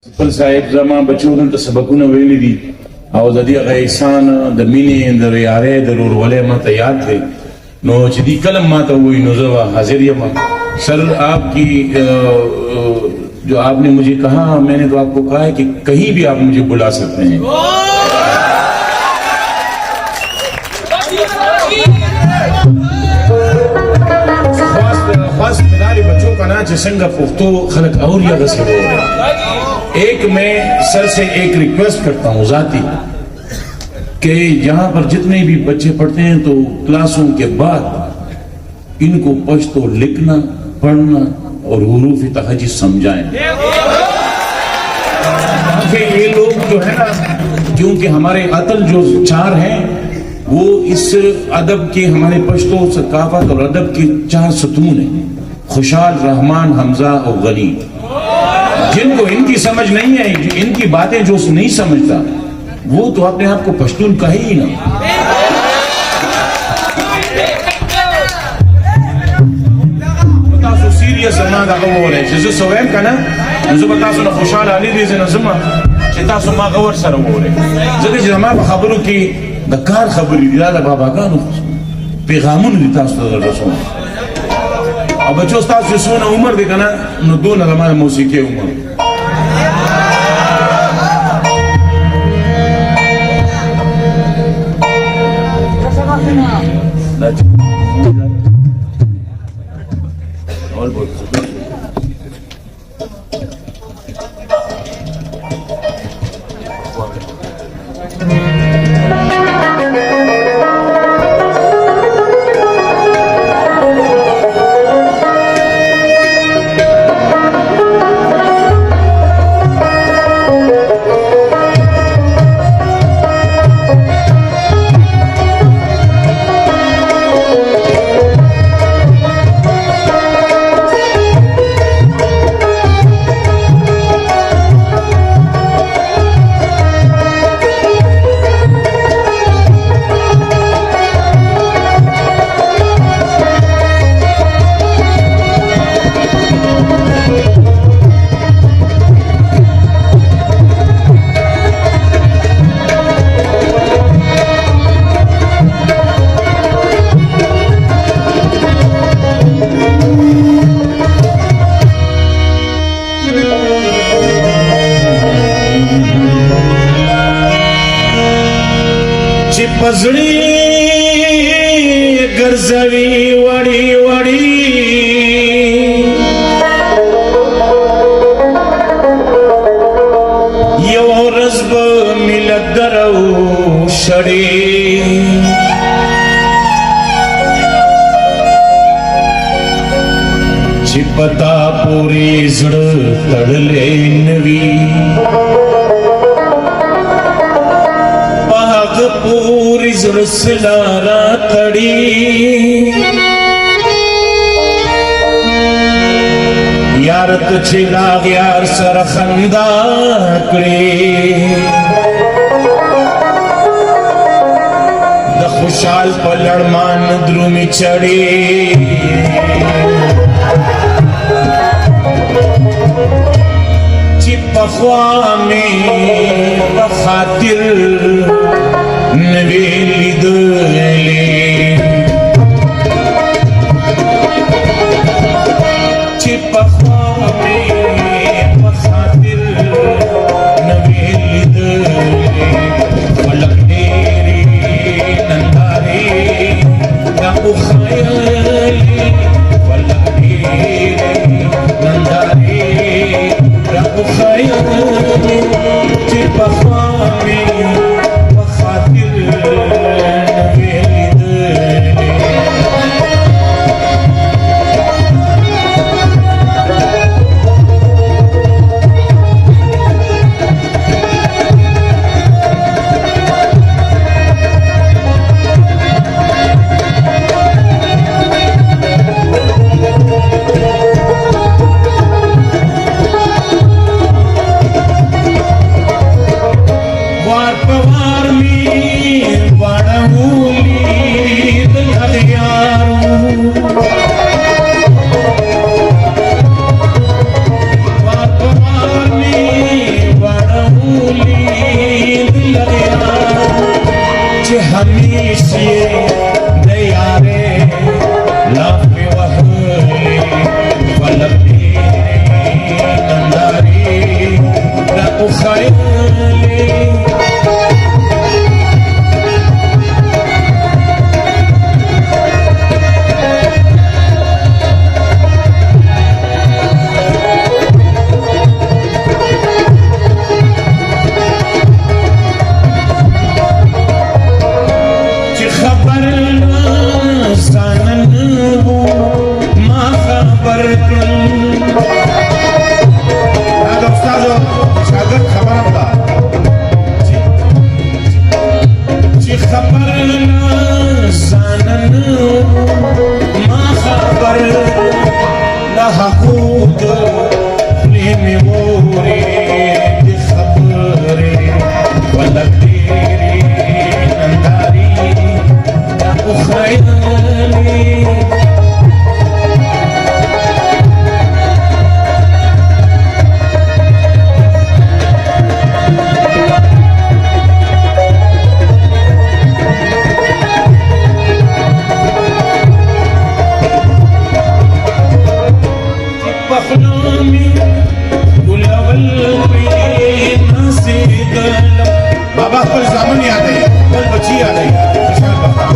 خپل صاحب زما بچو دلته سبقونه ویلي دي او د دې هغه احسان د مینې د ریارې د ورولې ماته یاد دی نو چې دې کلم ماته وایي نو زه حاضر یم سر آپ کی جو آپ نے مجھے کہا میں نے تو آپ کو کہا ہے کہ کہیں بھی آپ مجھے بلا سکتے ہیں خاص مداري بچوں کا نا جسنگا پختو خلق اور یا غصے ہو رہے ایک میں سر سے ایک ریکویسٹ کرتا ہوں ذاتی کہ یہاں پر جتنے بھی بچے پڑھتے ہیں تو کلاسوں کے بعد ان کو پشتو لکھنا پڑھنا اور حروف تہجی سمجھائیں کہ یہ لوگ جو ہے نا کیونکہ ہمارے عطل جو چار ہیں وہ اس ادب کے ہمارے پشتو ثقافت اور ادب کے چار ستون ہیں خوشحال رحمان حمزہ اور غنی جن کو ان کی سمجھ نہیں ہے ان کی باتیں جو نہیں سمجھتا وہ تو اپنے آپ کو پشتون کہے ہی نہ بتاسو سیریس زمان دا غور ہے جزو سویم کنا نزو بتاسو نا خوشحال علی دیزے نظمہ چه تاسو ما غور سر غور ہے زده چه زمان بخبرو کی دا کار خبری دی دا بابا کانو پیغامون دی تاسو دا رسول اور بچوں تاسو سونا عمر دی کنا نو دون زمان موسیقی عمر اور بہت پزړی ګرځوي وړي وړي یو ورځ به ملت درو شړي چې پتا پوری زړه تړلې نوي پوری زرسلارا تڑی یارت چلاغ یار سر خندا کڑی د خوشحال پلڑمان درومی چڑی چی پخوا میں بخاطر نویلی دلی چی پخوا میں بخاطر نویلی دلی فلک دیری ننداری ناکو خیالی فلک دیری ننداری ناکو خیالی چی پخوا میں وخيالي बाबा पर जामन याद है, कल बच्ची याद है, विशाल बाबा